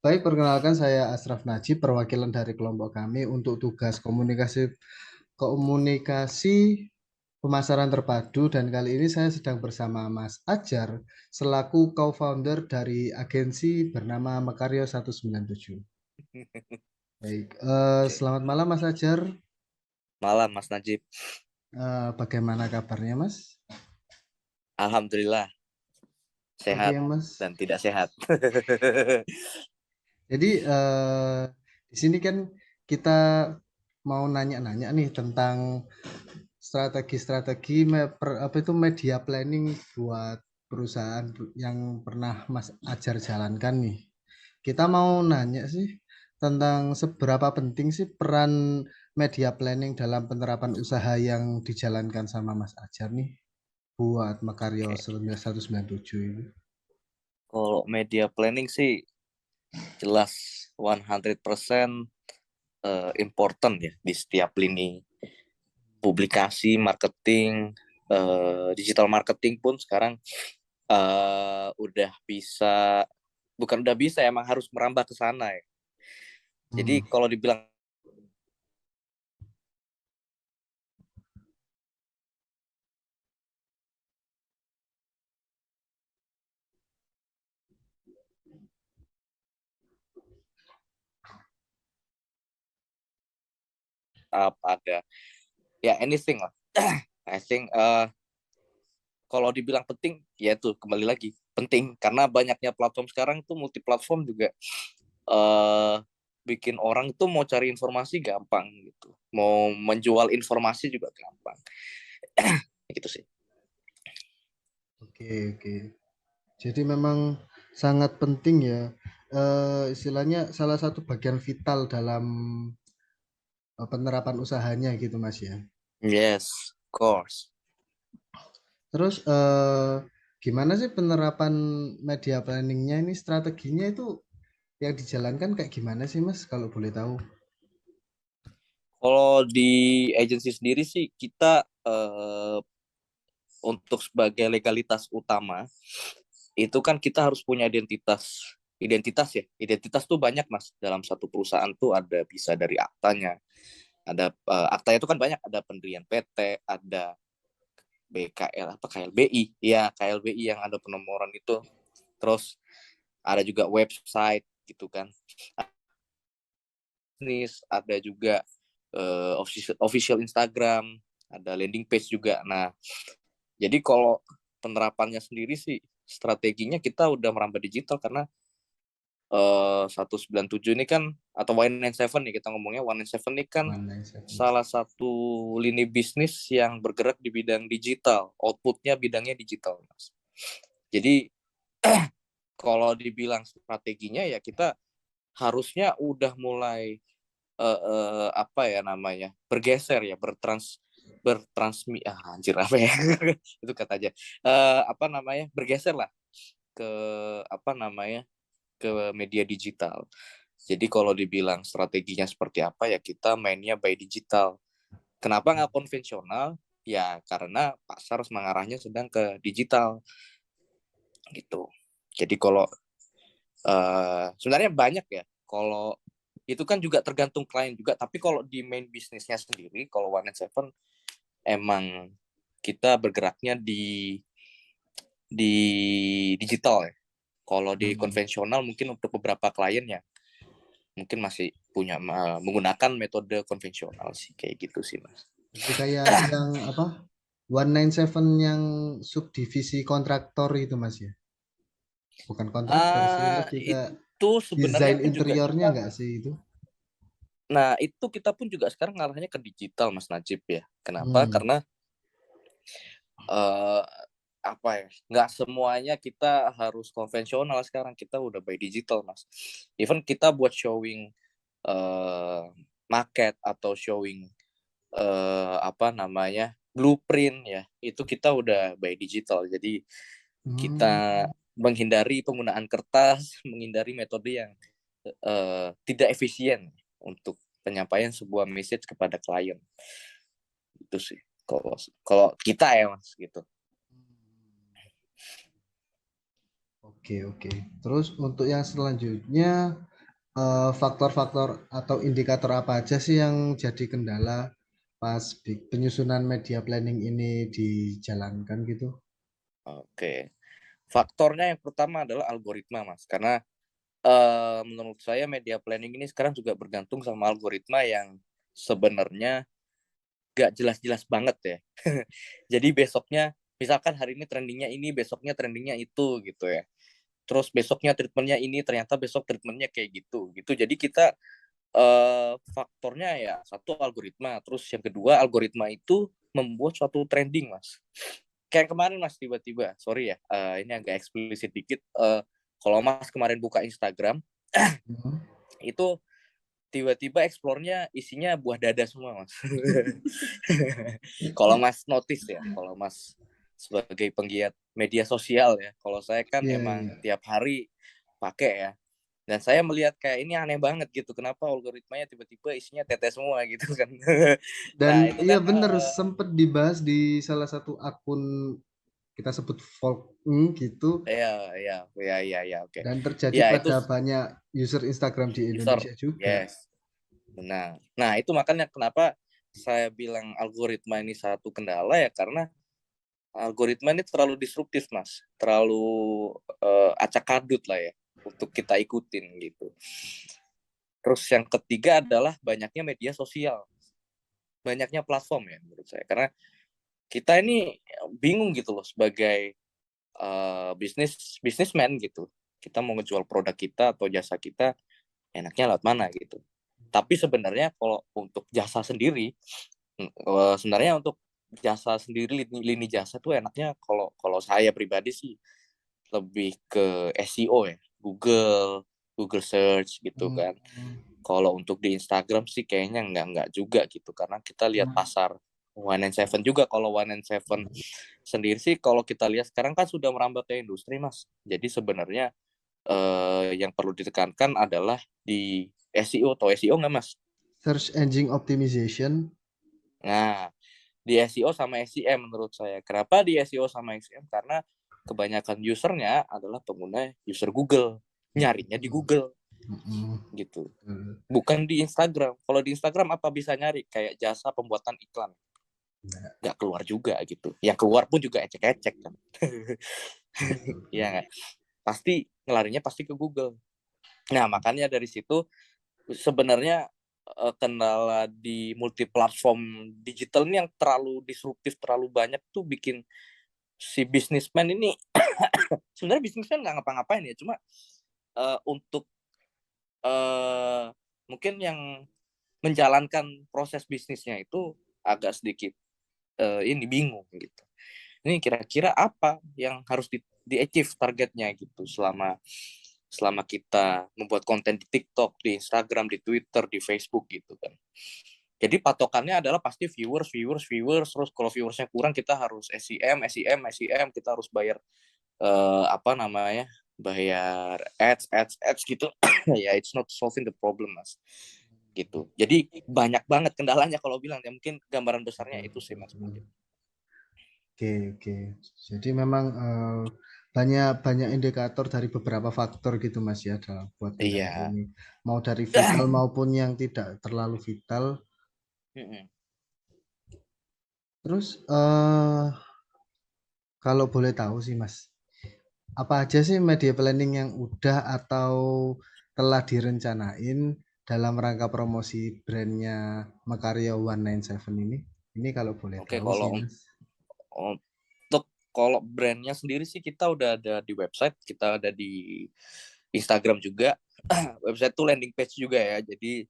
Baik, perkenalkan saya Asraf Najib, perwakilan dari kelompok kami untuk tugas komunikasi komunikasi pemasaran terpadu dan kali ini saya sedang bersama Mas Ajar selaku co-founder dari agensi bernama Mekario 197. Baik, Oke. selamat malam Mas Ajar. Malam Mas Najib. Bagaimana kabarnya Mas? Alhamdulillah Oke sehat Mas. dan tidak sehat. Jadi di sini kan kita mau nanya-nanya nih tentang strategi-strategi apa itu media planning buat perusahaan yang pernah Mas Ajar jalankan nih. Kita mau nanya sih tentang seberapa penting sih peran media planning dalam penerapan usaha yang dijalankan sama Mas Ajar nih buat Makaryo Oke. 197 ini. Kalau media planning sih jelas 100% important ya di setiap lini publikasi, marketing, digital marketing pun sekarang udah bisa, bukan udah bisa, emang harus merambah ke sana ya. Jadi Hmm. kalau dibilang ada ya anything lah. I think kalau dibilang penting, ya itu kembali lagi penting karena banyaknya platform sekarang tuh multi platform juga eh bikin orang tuh mau cari informasi gampang gitu, mau menjual informasi juga gampang, gitu sih. Oke, oke. Jadi memang sangat penting ya, istilahnya salah satu bagian vital dalam penerapan usahanya gitu Mas ya. Yes, of course. Terus gimana sih penerapan media planningnya ini strateginya itu yang dijalankan kayak gimana sih Mas kalau boleh tahu? Kalau di agency sendiri sih kita untuk sebagai legalitas utama itu kan kita harus punya identitas tuh banyak mas, dalam satu perusahaan tuh ada bisa dari aktanya, ada aktanya itu kan banyak, ada pendirian PT, ada BKL apa KLBI ya, KLBI yang ada penomoran itu, terus ada juga website gitu kan, bisnis ada juga official Instagram, ada landing page juga. Nah jadi kalau penerapannya sendiri sih strateginya kita udah merambah digital karena 197 ini kan, atau 197 nih kita ngomongnya, 197 ini kan 197. salah satu lini bisnis yang bergerak di bidang digital, outputnya bidangnya digital mas. Jadi kalau dibilang strateginya ya kita harusnya udah mulai apa ya namanya, bergeser ya, bertransmi anjir apa ya itu kata aja, apa namanya, bergeser lah ke apa namanya, ke media digital. Jadi kalau dibilang strateginya seperti apa ya kita mainnya by digital. Kenapa nggak konvensional? Ya karena pasar mengarahnya sedang ke digital gitu. Jadi kalau sebenarnya banyak ya. Kalau itu kan juga tergantung klien juga. Tapi kalau di main bisnisnya sendiri, kalau One and Seven emang kita bergeraknya di digital ya. Kalau di Hmm. konvensional mungkin untuk beberapa klien ya mungkin masih punya menggunakan metode konvensional sih, kayak gitu sih mas. Jadi kayak yang apa? 197 yang subdivisi kontraktor itu Mas ya. Bukan kontraktor sih, lebih ke Itu sebenarnya desain pun juga interiornya kita, enggak sih itu? nah itu kita pun juga sekarang ngarahnya ke digital mas Najib ya. Kenapa? Hmm. Karena eh, apa ya, nggak semuanya kita harus konvensional, sekarang kita udah by digital mas. Even kita buat showing eh, market atau showing apa namanya, blueprint ya, itu kita udah by digital. Jadi Hmm. kita menghindari penggunaan kertas, menghindari metode yang tidak efisien untuk penyampaian sebuah message kepada klien. Itu sih kalau kalau kita ya mas gitu. Oke, oke. Terus untuk yang selanjutnya, faktor-faktor atau indikator apa aja sih yang jadi kendala pas penyusunan media planning ini dijalankan gitu? Oke. Faktornya yang pertama adalah algoritma, Mas. Karena menurut saya media planning ini sekarang juga bergantung sama algoritma yang sebenarnya gak jelas-jelas banget ya. Jadi besoknya, misalkan hari ini trendingnya ini, besoknya trendingnya itu gitu ya. Terus besoknya treatmentnya ini, ternyata besok treatmentnya kayak gitu gitu. Jadi kita faktornya ya satu algoritma, terus yang kedua algoritma itu membuat suatu trending, Mas. Kayak kemarin Mas, tiba-tiba, sorry ya, ini agak eksplisit dikit. Kalau Mas kemarin buka Instagram, Hmm. itu tiba-tiba explore-nya isinya buah dada semua, Mas. Kalau Mas notice ya, kalau Mas sebagai penggiat media sosial ya, kalau saya kan Iya, emang iya. tiap hari pakai ya. Dan saya melihat kayak ini aneh banget gitu, kenapa algoritmanya tiba-tiba isinya tete semua gitu kan. Dan Nah itu iya kan bener sempet dibahas di salah satu akun kita sebut folk gitu ya oke. dan terjadi Ya itu pada banyak user Instagram di user, Indonesia juga. yes, benar. Nah itu makanya kenapa saya bilang algoritma ini satu kendala ya, karena algoritma ini terlalu disruptif, Mas, terlalu acak-adut lah ya untuk kita ikutin gitu. Terus yang ketiga adalah banyaknya media sosial, banyaknya platform ya menurut saya. Karena kita ini bingung gitu loh sebagai bisnismen gitu. Kita mau ngejual produk kita atau jasa kita, enaknya lewat mana gitu. Tapi sebenarnya kalau untuk jasa sendiri, sebenarnya untuk jasa sendiri, lini jasa tuh enaknya kalau kalau saya pribadi sih lebih ke SEO ya, Google, Google Search gitu Hmm. kan. Kalau untuk di Instagram sih kayaknya nggak juga gitu, karena kita lihat pasar One and Seven juga. Kalau One and Seven sendiri sih, kalau kita lihat sekarang kan sudah merambah ke industri, Mas. Jadi sebenarnya yang perlu ditekankan adalah di SEO. Atau SEO nggak, Mas? Search Engine Optimization. Nah, di SEO sama SEM menurut saya. Kenapa di SEO sama SEM? Karena kebanyakan usernya adalah pengguna user Google. Nyarinya di Google Mm-mm. gitu. Betul. Bukan di Instagram. Kalau di Instagram apa bisa nyari? Kayak jasa pembuatan iklan. Nah, Nggak keluar juga gitu. Yang keluar pun juga ecek-ecek kan. betul, Iya betul. nggak? Pasti ngelarinya pasti ke Google. Nah, makanya dari situ sebenarnya kendala di multi platform digital ini yang terlalu disruptif, terlalu banyak tuh bikin si bisnismen ini sebenarnya bisnismen nggak ngapa-ngapain ya, cuma untuk uh, mungkin yang menjalankan proses bisnisnya itu agak sedikit ini bingung gitu. Ini kira-kira apa yang harus di achieve targetnya gitu selama selama kita membuat konten di TikTok, di Instagram, di Twitter, di Facebook gitu kan. Jadi patokannya adalah pasti viewers. Terus kalau viewersnya kurang kita harus SEM, kita harus bayar apa namanya, bayar ads gitu. Ya, it's not solving the problem, Mas. Gitu. Jadi banyak banget kendalanya kalau bilang ya, mungkin gambaran besarnya itu sih, Mas, mungkin. Oke, oke. Jadi memang banyak banyak indikator dari beberapa faktor gitu Mas ya dalam buat kendala Iya. ini. Mau dari vital maupun yang tidak terlalu vital. Terus kalau boleh tahu sih Mas, apa aja sih media planning yang udah atau telah direncanain dalam rangka promosi brandnya Mekario 197 ini? Ini kalau boleh Oke, tahu sih kalau Mas. untuk kalau brandnya sendiri sih kita udah ada di website, kita ada di Instagram juga. Website tuh landing page juga ya, jadi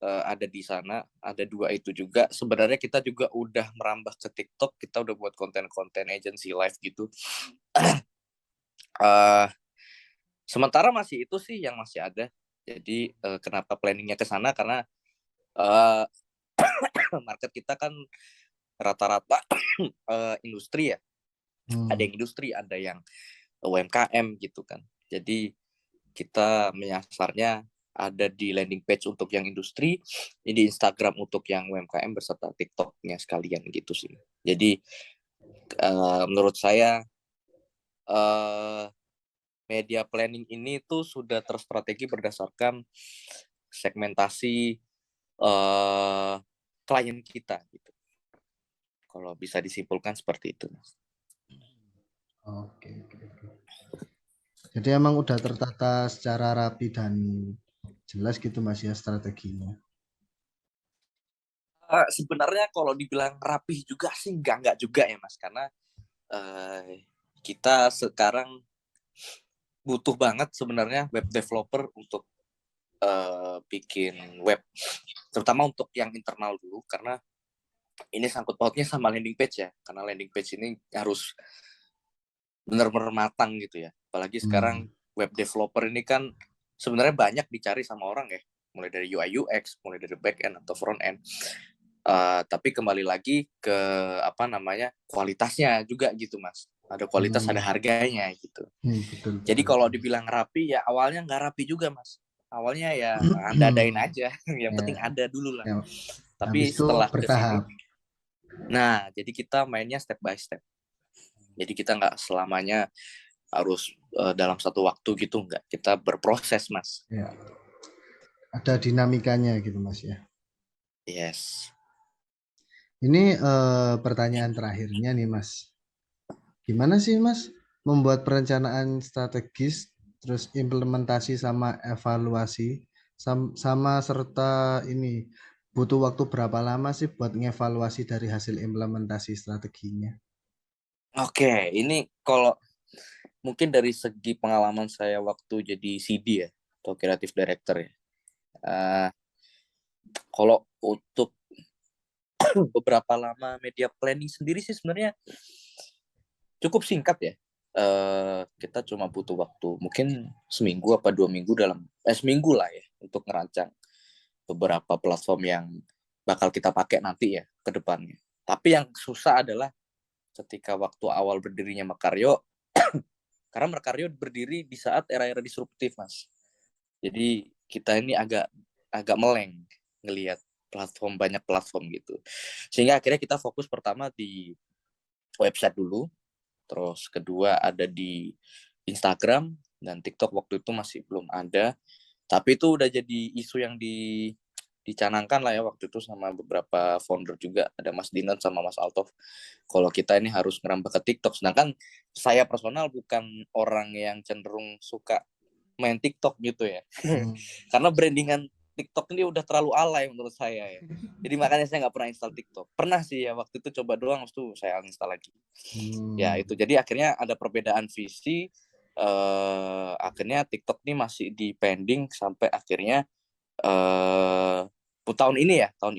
ada di sana, ada dua itu juga. Sebenarnya kita juga udah merambah ke TikTok, kita udah buat konten-konten agency live gitu. uh, Sementara masih itu sih yang masih ada. Jadi kenapa planningnya ke sana, karena uh, market kita kan rata-rata industri ya. Ada Hmm. yang industri, ada yang UMKM gitu kan. Jadi kita menyasarnya ada di landing page untuk yang industri, di Instagram untuk yang UMKM beserta TikToknya sekalian gitu sih. Jadi menurut saya uh, media planning ini tuh sudah terstrategi berdasarkan segmentasi klien kita gitu. Kalau bisa disimpulkan seperti itu. Oke. Jadi emang udah tertata secara rapi dan jelas gitu Mas ya strateginya. Sebenarnya kalau dibilang rapih juga sih enggak juga ya Mas, karena kita sekarang butuh banget sebenarnya web developer untuk bikin web, terutama untuk yang internal dulu, karena ini sangkut pautnya sama landing page ya, karena landing page ini harus benar-benar matang gitu ya. Apalagi sekarang web developer ini kan sebenarnya banyak dicari sama orang ya, mulai dari UI UX, mulai dari back end atau front end. Tapi kembali lagi ke kualitasnya juga gitu Mas. Ada kualitas, ada harganya gitu. Betul. Jadi kalau dibilang rapi ya awalnya nggak rapi juga Mas. Awalnya ya anda-adain aja, yang penting Ya, ada dulu lah. ya. Tapi Habis itu setelah kesini, bertahap. nah jadi kita mainnya step by step. Jadi kita nggak selamanya harus dalam satu waktu gitu, nggak. Kita berproses Mas. Ya. Ada dinamikanya gitu Mas ya. Yes. Ini pertanyaan terakhirnya nih Mas. Gimana sih Mas membuat perencanaan strategis, terus implementasi sama evaluasi, sama serta ini butuh waktu berapa lama sih buat ngevaluasi dari hasil implementasi strateginya? Oke, ini kalau mungkin dari segi pengalaman saya waktu jadi CD ya, atau creative director ya. Uh, Kalau untuk beberapa lama media planning sendiri sih sebenarnya cukup singkat ya. Kita cuma butuh waktu mungkin seminggu apa 2 minggu seminggu lah ya untuk ngerancang beberapa platform yang bakal kita pakai nanti ya ke depannya. Tapi yang susah adalah ketika waktu awal berdirinya Mekaryo, karena Mekaryo berdiri di saat era-era disruptif Mas. Jadi kita ini agak meleng ngelihat banyak platform gitu. Sehingga akhirnya kita fokus pertama di website dulu, terus kedua ada di Instagram, dan TikTok waktu itu masih belum ada. Tapi itu udah jadi isu yang dicanangkan lah ya waktu itu sama beberapa founder juga, ada Mas Dinan sama Mas Altov. Kalau kita ini harus ngerambah ke TikTok, sedangkan saya personal bukan orang yang cenderung suka main TikTok gitu ya. Karena brandingan TikTok ini udah terlalu alay menurut saya ya. Jadi makanya saya nggak pernah install TikTok. Pernah sih ya waktu itu coba doang, terus tuh saya uninstall lagi. Ya itu, jadi akhirnya ada perbedaan visi. Akhirnya TikTok ini masih di pending sampai akhirnya tahun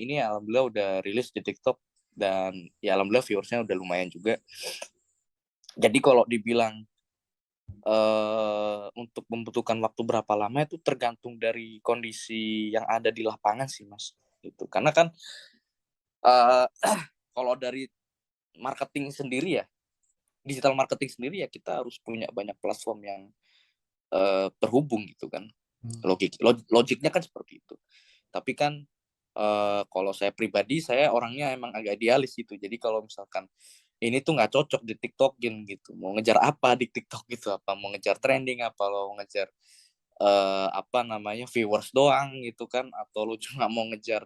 ini alhamdulillah udah rilis di TikTok, dan ya alhamdulillah viewersnya udah lumayan juga. Jadi kalau dibilang untuk membutuhkan waktu berapa lama itu tergantung dari kondisi yang ada di lapangan sih Mas. Gitu. Karena kan kalau dari marketing sendiri ya, digital marketing sendiri ya, kita harus punya banyak platform yang terhubung gitu kan. Logiknya kan seperti itu. Tapi kan kalau saya pribadi, saya orangnya emang agak idealis gitu. Jadi kalau misalkan ini tuh nggak cocok di TikTokin gitu, mau ngejar apa di TikTok gitu, apa mau ngejar trending, apa lo ngejar viewers doang gitu kan, atau lo cuma mau ngejar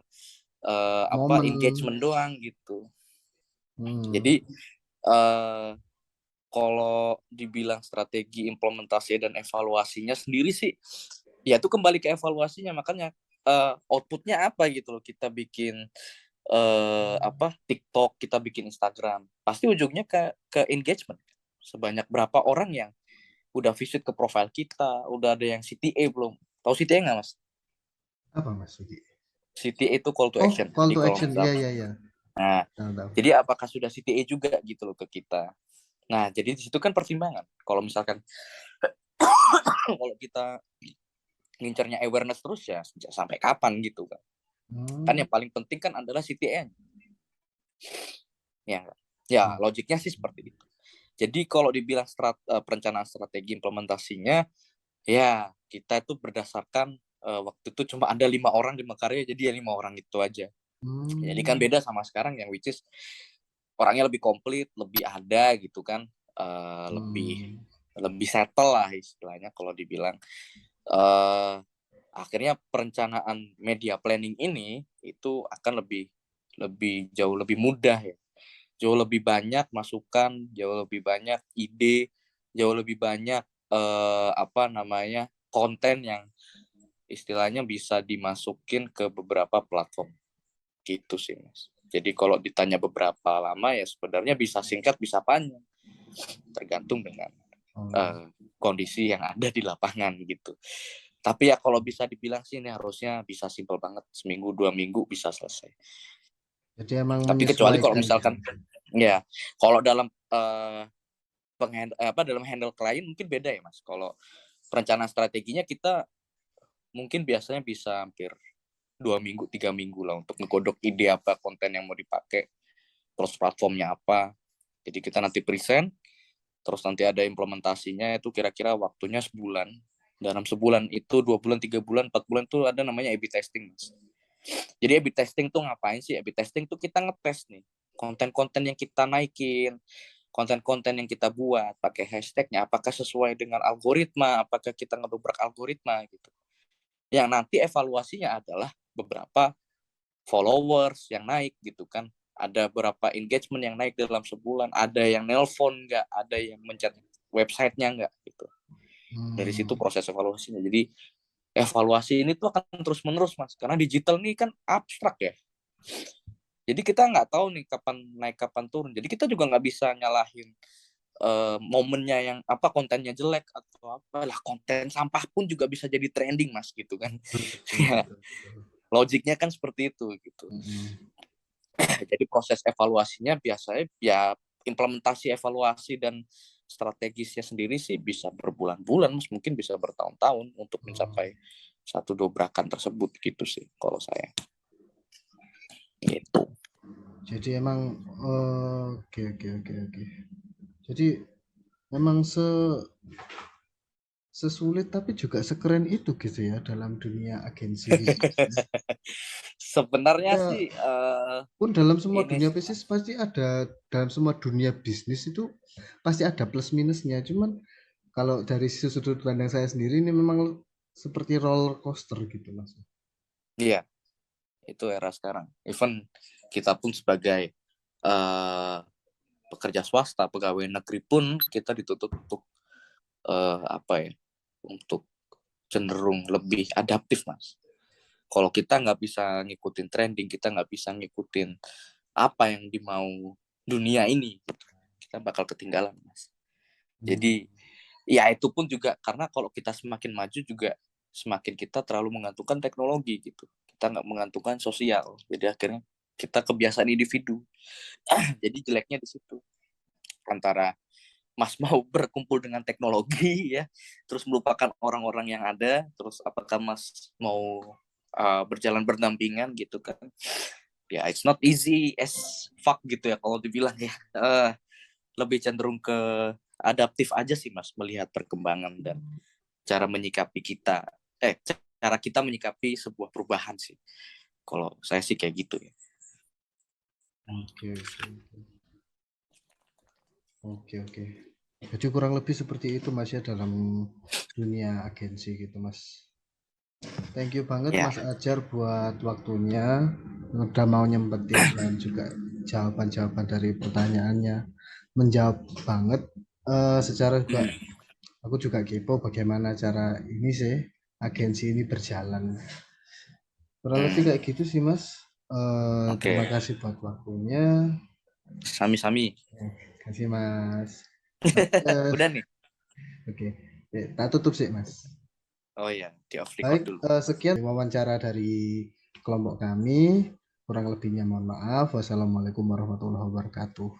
Momen. engagement doang gitu. Jadi kalau dibilang strategi implementasi dan evaluasinya sendiri sih, ya itu kembali ke evaluasinya. Makanya outputnya apa gitu loh, kita bikin TikTok, kita bikin Instagram, pasti ujungnya ke engagement. Sebanyak berapa orang yang udah visit ke profile kita, udah ada yang CTA belum? Tahu CTA nggak Mas? Apa Mas Vicky? CTA itu call to Oh, action. call Jadi to kalau action. misal, Iya, iya, iya. nah, Tahu. jadi apakah sudah CTA juga gitu loh ke kita? Nah, jadi di situ kan pertimbangan. Kalau misalkan kalau kita ngincernya awareness terus ya sampai kapan gitu kan? Kan yang paling penting kan adalah CTA. Ya, logiknya sih seperti itu. Jadi kalau dibilang perencanaan strategi implementasinya, ya kita itu berdasarkan waktu itu cuma ada 5 orang di Mekarya, jadi ya 5 orang itu aja. Jadi kan beda sama sekarang yang which is orangnya lebih komplit, lebih ada gitu kan, lebih lebih settle lah istilahnya kalau dibilang. Uh, Akhirnya perencanaan media planning ini itu akan lebih jauh lebih mudah ya, jauh lebih banyak masukan, jauh lebih banyak ide, jauh lebih banyak konten yang istilahnya bisa dimasukin ke beberapa platform gitu sih Mas. Jadi kalau ditanya beberapa lama ya sebenarnya bisa singkat bisa panjang, tergantung dengan kondisi yang ada di lapangan gitu. Tapi ya kalau bisa dibilang sih ini harusnya bisa simpel banget, seminggu 2 minggu bisa selesai. Jadi emang Tapi kecuali kalau menyesuaikan misalkan ya kalau dalam dalam handle klien mungkin beda ya Mas. Kalau perencanaan strateginya kita mungkin biasanya bisa hampir 2 minggu 3 minggu lah untuk ngegodok ide apa konten yang mau dipakai, terus platformnya apa. Jadi kita nanti present, terus nanti ada implementasinya itu kira-kira waktunya sebulan. Dalam sebulan itu 2 bulan, 3 bulan, 4 bulan tuh ada namanya A/B testing, Mas. Jadi A/B testing tuh ngapain sih? A/B testing tuh kita ngetes nih konten-konten yang kita naikin, konten-konten yang kita buat, pakai hashtagnya, apakah sesuai dengan algoritma, apakah kita ngedobrak algoritma gitu. Yang nanti evaluasinya adalah beberapa followers yang naik gitu kan, ada berapa engagement yang naik dalam sebulan, ada yang nelpon nggak, ada yang mencet websitenya nggak gitu. Dari situ proses evaluasinya. Jadi evaluasi ini tuh akan terus menerus Mas, karena digital nih kan abstrak ya. Jadi kita nggak tahu nih kapan naik kapan turun. Jadi kita juga nggak bisa nyalahin momennya yang apa kontennya jelek atau apa lah, konten sampah pun juga bisa jadi trending Mas gitu kan. Logiknya kan seperti itu gitu. Jadi proses evaluasinya biasanya ya implementasi evaluasi dan strategisnya sendiri sih bisa berbulan-bulan, Mas, mungkin bisa bertahun-tahun untuk mencapai satu dobrakan tersebut gitu sih kalau saya. Gitu. Jadi emang oke. Jadi memang sesulit tapi juga sekeren itu gitu ya dalam dunia agensi bisnis. Sebenarnya Ya, sih pun dalam semua ini dunia sih, bisnis pasti ada, dalam semua dunia bisnis itu pasti ada plus minusnya. Cuman kalau dari sudut pandang saya sendiri ini memang seperti roller coaster gitu Mas. iya, itu era sekarang. Even kita pun sebagai pekerja swasta, pegawai negeri pun kita dituntut untuk untuk cenderung lebih adaptif Mas. Kalau kita nggak bisa ngikutin trending, kita nggak bisa ngikutin apa yang dimau dunia ini, kita bakal ketinggalan Mas. Jadi ya itu pun juga karena kalau kita semakin maju juga semakin kita terlalu menggantungkan teknologi gitu, kita nggak menggantungkan sosial, jadi akhirnya kita kebiasaan individu. Jadi jeleknya di situ, antara Mas mau berkumpul dengan teknologi ya, terus melupakan orang-orang yang ada, terus apakah Mas mau berjalan berdampingan gitu kan? Ya it's not easy as fuck gitu ya kalau dibilang ya. Lebih cenderung ke adaptif aja sih Mas melihat perkembangan dan cara menyikapi kita, cara kita menyikapi sebuah perubahan sih. Kalau saya sih kayak gitu ya. Oke. Jadi kurang lebih seperti itu Mas ya dalam dunia agensi gitu Mas. Thank you banget Ya. Mas Ajar buat waktunya, udah mau nyempetin dan juga jawaban-jawaban dari pertanyaannya menjawab banget. Secara juga aku juga kepo bagaimana cara ini sih agensi ini berjalan. Kurang lebih kayak gitu sih Mas. Terima kasih buat waktunya. Sami-sami. Terima kasih Mas. Udah nih. Oke, tak tutup sih Mas. Oh iya, di off record Baik, dulu. sekian wawancara dari kelompok kami. Kurang lebihnya mohon maaf. Wassalamualaikum warahmatullahi wabarakatuh.